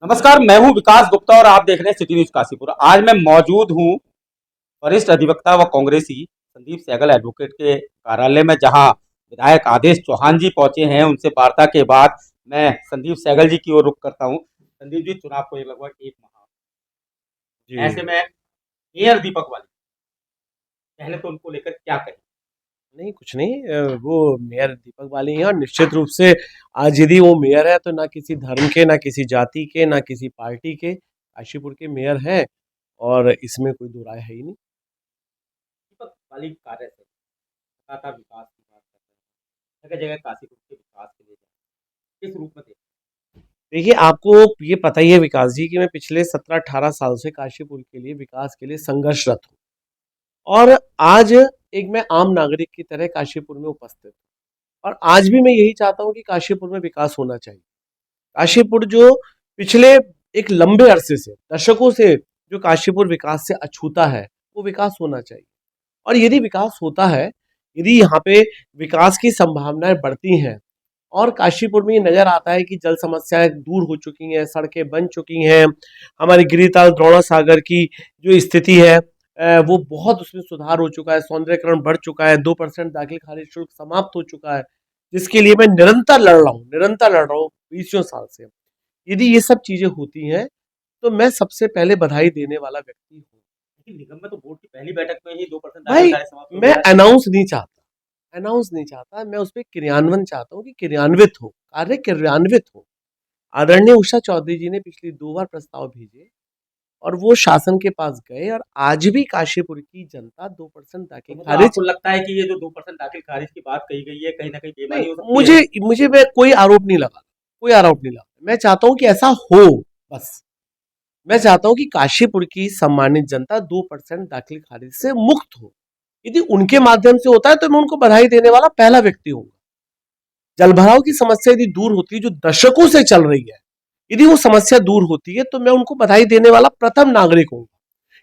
नमस्कार, मैं हूं विकास गुप्ता और आप देख रहे हैं सिटी न्यूज काशीपुर। आज मैं मौजूद हूं वरिष्ठ अधिवक्ता व कांग्रेसी संदीप सहगल एडवोकेट के कार्यालय में, जहां विधायक आदेश चौहान जी पहुंचे हैं। उनसे वार्ता के बाद मैं संदीप सहगल जी की ओर रुख करता हूं। संदीप जी, चुनाव को लगभग एक माह, ऐसे जी। में मेयर दीपक वाली, पहले तो उनको लेकर क्या कहें? नहीं, कुछ नहीं। वो मेयर दीपक वाली हैं और निश्चित रूप से आज यदि वो मेयर है तो ना किसी धर्म के, ना किसी जाति के, ना किसी पार्टी के, काशीपुर के मेयर हैं और इसमें कोई दो राय है ही नहीं। दीपक वाली कार्य से लगातार विकास की बात कर रहे हैं, जगह जगह काशीपुर के विकास के लिए किस रूप में देखते देखिए, आपको ये पता ही है विकास जी कि मैं पिछले 17-18 साल से काशीपुर के लिए, विकास के लिए संघर्षरत हूँ और आज एक मैं आम नागरिक की तरह काशीपुर में उपस्थित हूँ और आज भी मैं यही चाहता हूँ कि काशीपुर में विकास होना चाहिए। काशीपुर जो पिछले एक लंबे अरसे से, दशकों से जो काशीपुर विकास से अछूता है, वो विकास होना चाहिए। और यदि विकास होता है, यदि यहाँ पे विकास की संभावनाएं बढ़ती हैं और काशीपुर में ये नजर आता है कि जल समस्याएं दूर हो चुकी हैं, सड़कें बन चुकी हैं, हमारी गिरिताल द्रोणा सागर की जो स्थिति है वो बहुत उसमें सुधार हो चुका है, सौंदर्यकरण बढ़ चुका है, 2% दाखिल खारिज शुल्क समाप्त हो चुका है, जिसके लिए मैं निरंतर लड़ रहा हूँ 20 साल से। यदि ये सब चीजें होती हैं तो मैं सबसे पहले बधाई देने वाला व्यक्ति हूँ। हैं? निगम में तो बोर्ड की पहली बैठक में ही 2% दाखिल भाई, खारिज समाप्त हो मैं गया। अनाउंस नहीं चाहता, मैं उस पर क्रियान्वयन चाहता हूँ कि क्रियान्वित हो, कार्य क्रियान्वित हो। आदरणीय उषा चौधरी जी ने पिछली 2 बार प्रस्ताव भेजे और वो शासन के पास गए और आज भी काशीपुर की जनता 2% तो दाखिल मतलब खारिज। आपको लगता है कि ये जो 2% दाखिल खारिज की बात कही गई है, कहीं न कहीं नहीं, बेईमानी हो सकती है? मुझे मुझे मैं कोई आरोप नहीं लगा। मैं चाहता हूँ कि ऐसा हो, बस। मैं चाहता हूँ कि काशीपुर की सम्मानित जनता 2% दाखिल खारिज से मुक्त हो। यदि उनके माध्यम से होता है तो मैं उनको बधाई देने वाला पहला व्यक्ति हूँ। जलभराव की समस्या यदि दूर होती है, जो दशकों से चल रही है, यदि वो समस्या दूर होती है तो मैं उनको बधाई देने वाला प्रथम नागरिक हूँ,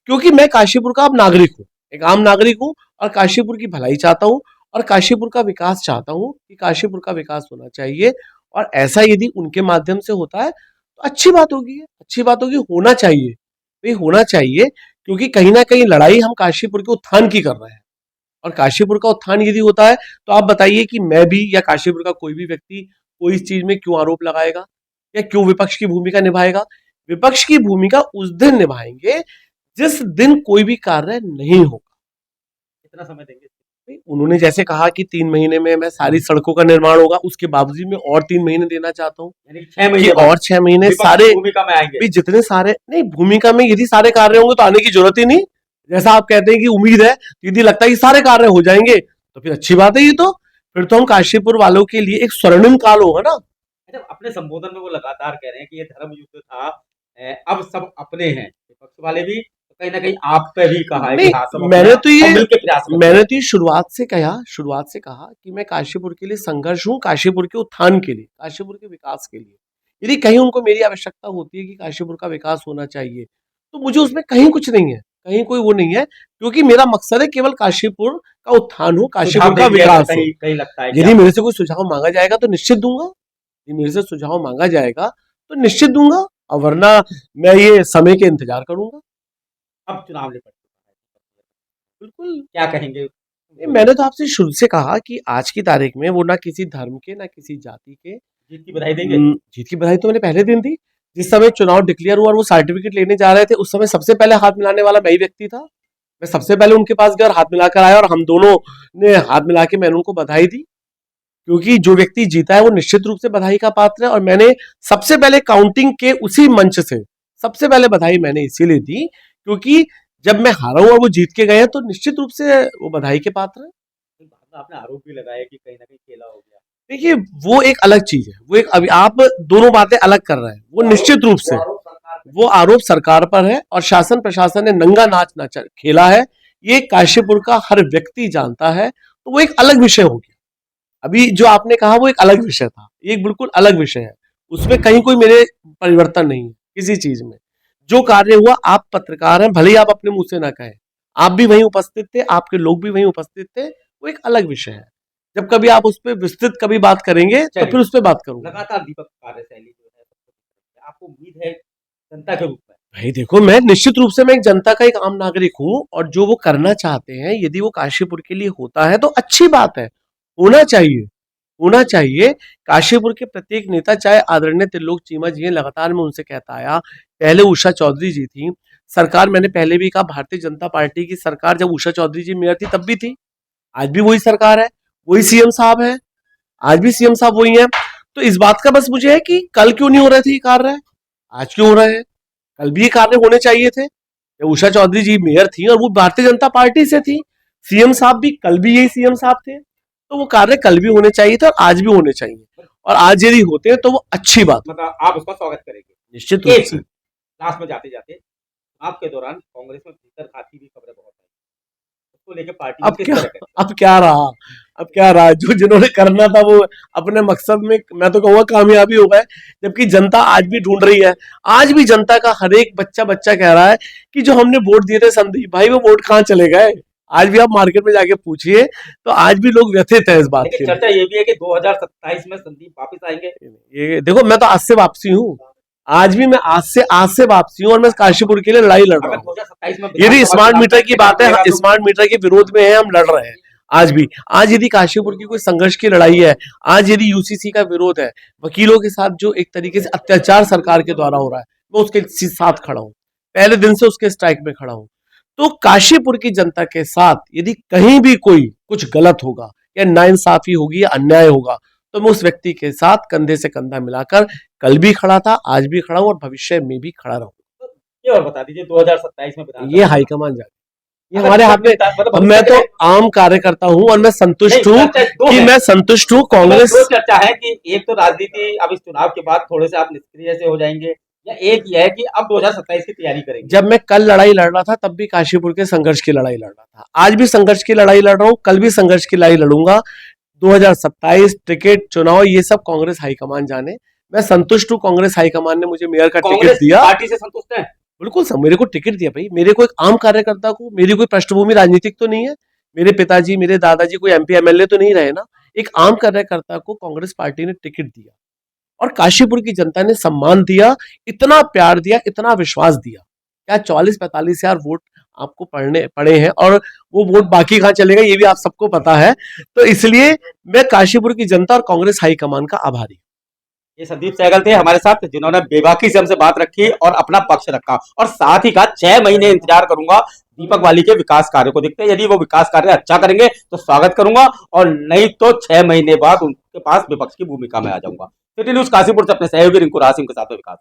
क्योंकि मैं काशीपुर का अब नागरिक हूँ, एक आम नागरिक हूँ और काशीपुर की भलाई चाहता हूँ और काशीपुर का विकास चाहता हूँ कि काशीपुर का विकास होना चाहिए। और ऐसा यदि उनके माध्यम से होता है तो अच्छी बात होगी, होना चाहिए, भाई होना चाहिए, क्योंकि कहीं ना कहीं लड़ाई हम काशीपुर के उत्थान की कर रहे हैं और काशीपुर का उत्थान यदि होता है तो आप बताइए कि मैं भी या काशीपुर का कोई भी व्यक्ति कोई इस चीज में क्यों आरोप लगाएगा या क्यों विपक्ष की भूमिका निभाएगा। विपक्ष की भूमिका उस दिन निभाएंगे जिस दिन कोई भी कार्य नहीं होगा। कितना समय देंगे? उन्होंने जैसे कहा कि 3 महीने में मैं सारी सड़कों का निर्माण होगा, उसके बावजूद मैं और 3 महीने देना चाहता हूँ यानी कि 6 कि महीने बाद और 6 महीने विपक्ष सारे की भूमिका में आएँगे। भी जितने सारे नहीं, भूमिका में यदि सारे कार्य होंगे तो आने की जरूरत ही नहीं। जैसा आप कहते हैं कि उम्मीद है, यदि लगता है कि सारे कार्य हो जाएंगे तो फिर अच्छी बात है। ये तो फिर तो हम काशीपुर वालों के लिए एक स्वर्णिम काल होगा ना। अच्छा, अपने संबोधन में वो लगातार कह रहे हैं कि ये धर्म युद्ध था, अब सब अपने हैं। विपक्ष वाले भी तो कहीं न कहीं आप पे भी कहा है कि नहीं, हाँ, सब अपने मैंने हैं तो और ये मिलके प्रयास करें। मैंने तो ये शुरुआत से कहा कि मैं काशीपुर के लिए संघर्ष हूँ, काशीपुर के उत्थान के लिए, काशीपुर के विकास के लिए। यदि कहीं उनको मेरी आवश्यकता होती है कि काशीपुर का विकास होना चाहिए तो मुझे उसमें कहीं कुछ नहीं है, कहीं कोई वो नहीं है, क्योंकि मेरा मकसद है केवल काशीपुर का उत्थान हो, सुझाव काशीपुर का देंगे अगर विकास हो। कहीं कहीं लगता है कि यदि आप मेरे से कोई सुझाव मांगा जाएगा तो निश्चित दूंगा, यदि मेरे से सुझाव मांगा जाएगा तो निश्चित दूंगा, और वरना मैं ये समय के इंतजार करूंगा। अब चुनाव निकट चुका है, बिल्कुल। क्या कहेंगे? नहीं, बोलिए। मैंने तो आपसे शुरू से कहा कि आज की तारीख में वो ना किसी धर्म के, ना किसी जाति के। जीत की बधाई देंगे? जीत की बधाई तो मैंने पहले दिन दी। जिस समय चुनाव डिक्लेयर हुआ और वो सर्टिफिकेट लेने जा रहे थे, उस समय सबसे पहले हाथ मिलाने वाला मैं ही व्यक्ति था। मैं सबसे पहले उनके पास गया और हाथ मिलाकर आया और हम दोनों ने हाथ मिला के मैंने उनको बधाई दी, क्योंकि जो व्यक्ति जीता है वो निश्चित रूप से बधाई का पात्र है। और मैंने सबसे पहले काउंटिंग के उसी मंच से सबसे पहले बधाई मैंने इसीलिए दी क्योंकि जब मैं हारा हूं और वो जीत के गए हैं तो निश्चित रूप से वो बधाई के पात्र है। फिर बाद में आपने आरोप भी लगाया कि कहीं न कहीं खेला हो गया। देखिए, वो एक अलग चीज है, वो एक, अभी आप दोनों बातें अलग कर रहे हैं। वो निश्चित रूप से आरोप सरकार पे वो आरोप सरकार पर है और शासन प्रशासन ने नंगा नाच नाचा खेला है, ये काशीपुर का हर व्यक्ति जानता है, तो वो एक अलग विषय हो गया। अभी जो आपने कहा वो एक अलग विषय था, ये एक बिल्कुल अलग विषय है, उसमें कहीं कोई मेरे परिवर्तन नहीं है किसी चीज में। जो कार्य हुआ, आप पत्रकार हैं, भले ही आप अपने मुंह से ना कहें, आप भी वहीं उपस्थित थे, आपके लोग भी वहीं उपस्थित थे, वो एक अलग विषय है। जब कभी आप उस पर विस्तृत कभी बात करेंगे तो चलिए, फिर उस पर बात करूंगा। लगातार दीपक कार्यशैली जो है, आपको आपको उम्मीद है जनता के रूप में? भाई देखो, मैं निश्चित रूप से मैं एक जनता का एक आम नागरिक हूँ, और जो वो करना चाहते हैं यदि वो काशीपुर के लिए होता है तो अच्छी बात है, होना चाहिए, होना चाहिए। काशीपुर के प्रत्येक नेता, चाहे आदरणीय त्रिलोक चीमा जी हैं, लगातार मैं उनसे कहता आया, पहले उषा चौधरी जी थी सरकार, मैंने पहले भी कहा भारतीय जनता पार्टी की सरकार जब उषा चौधरी जी मेयर थी तब भी थी, आज भी वही सरकार है, वही सीएम साहब है, आज भी सीएम साहब वही है। तो इस बात का बस मुझे है कि कल क्यों नहीं हो रहे थे ये कार्य, आज क्यों हो रहे हैं? कल भी ये कार्य होने चाहिए थे। जब उषा चौधरी जी मेयर थी और वो भारतीय जनता पार्टी से थी, सीएम साहब भी कल भी यही सीएम साहब थे, तो वो कार्य कल भी होने चाहिए थे और आज भी होने चाहिए, और आज यदि होते हैं तो वो अच्छी बात है। मतलब आप उसका स्वागत करेंगे? निश्चित रूप एक से। लास्ट में जाते जाते, आपके दौरान कांग्रेस में भीतर खाती भी खबरें बहुत आई, उसको लेकर पार्टी में अब किस क्या, तरह का? अब क्या रहा, अब क्या रहा, जो जिन्होंने करना था वो अपने मकसद में मैं तो कहूँगा कामयाबी हो गए, जबकि जनता आज भी ढूंढ रही है। आज भी जनता का हर एक बच्चा बच्चा कह रहा है कि जो हमने वोट दिए थे संदीप भाई, वो वोट कहाँ चले गए। आज भी आप मार्केट में जाके पूछिए तो आज भी लोग व्यथित है इस बात लेकिन के लिए। चर्चा ये भी है कि 2027 में संदीप वापस आएंगे। ये देखो, मैं तो आज से वापसी हूँ, आज भी मैं आज से वापसी हूँ, और मैं काशीपुर के लिए लड़ाई लड़ रहा अगर हूँ। 2027 में यदि विधानसभा स्मार्ट चुनाव मीटर की बात है, लड़ेगा तो स्मार्ट मीटर के विरोध में है, हम लड़ रहे हैं आज भी। आज यदि काशीपुर की कोई संघर्ष की लड़ाई है, आज यदि यूसीसी का विरोध है, वकीलों के साथ जो एक तरीके से अत्याचार सरकार के द्वारा हो रहा है, मैं उसके साथ खड़ा हूँ, पहले दिन से उसके स्ट्राइक में खड़ा हूँ। तो काशीपुर की जनता के साथ यदि कहीं भी कोई कुछ गलत होगा या नाइंसाफी होगी या अन्याय होगा, तो मैं उस व्यक्ति के साथ कंधे से कंधा मिलाकर कल भी खड़ा था, आज भी खड़ा हूं और भविष्य में भी खड़ा रहूंगा। ये और बता दीजिए 2027 में विधानसभा ये चुनाव। हाईकमान जाए, ये अगर हमारे हाथ में। मतलब अब मैं भविष्य तो के आम कार्यकर्ता हूं और मैं संतुष्ट नहीं, हूं चर्चा दो कि है। मैं संतुष्ट हूं कांग्रेस। दो चर्चा है कि एक तो राजनीति अब इस चुनाव के बाद थोड़े से आप निष्क्रिय से हो जाएंगे, या एक ये है कि अब 2027 की तैयारी करेंगे। जब मैं कल लड़ाई लड़ रहा था तब भी काशीपुर के संघर्ष की लड़ाई लड़ रहा था, आज भी संघर्ष की लड़ाई लड़ रहा हूं, कल भी संघर्ष की लड़ाई लड़ूंगा। 2027 टिकट चुनाव ये सब कांग्रेस हाईकमान जाने। मैं संतुष्ट हूं, कांग्रेस हाईकमान ने मुझे मेयर का टिकट कांग्रेस दिया। पार्टी से संतुष्ट है? बिल्कुल सर, मेरे को टिकट दिया भाई, मेरे को एक आम कार्यकर्ता को, मेरी कोई पृष्ठभूमि राजनीतिक तो नहीं है, मेरे पिताजी मेरे दादाजी कोई एमपी एमएलए तो नहीं रहे ना, एक आम कार्यकर्ता को कांग्रेस पार्टी ने टिकट दिया और काशीपुर की जनता ने सम्मान दिया, इतना प्यार दिया, इतना विश्वास दिया। क्या 44-45 हजार वोट आपको पड़े हैं, और वो वोट बाकी कहाँ चलेगा ये भी आप सबको पता है। तो इसलिए मैं काशीपुर की जनता और कांग्रेस हाईकमान का आभारी। ये संदीप सहगल थे हमारे साथ, जिन्होंने बेबाकी से हमसे बात रखी और अपना पक्ष रखा, और साथ ही कहा 6 महीने इंतजार करूंगा दीपक वाली के विकास कार्य को देखते हैं, यदि वो विकास कार्य अच्छा करेंगे तो स्वागत करूंगा, और नहीं तो 6 महीने बाद उनके पास विपक्ष की भूमिका में आ जाऊंगा। सिटी न्यूज काशीपुर से अपने सहयोगी रिंकू रासिम के साथ में विकास।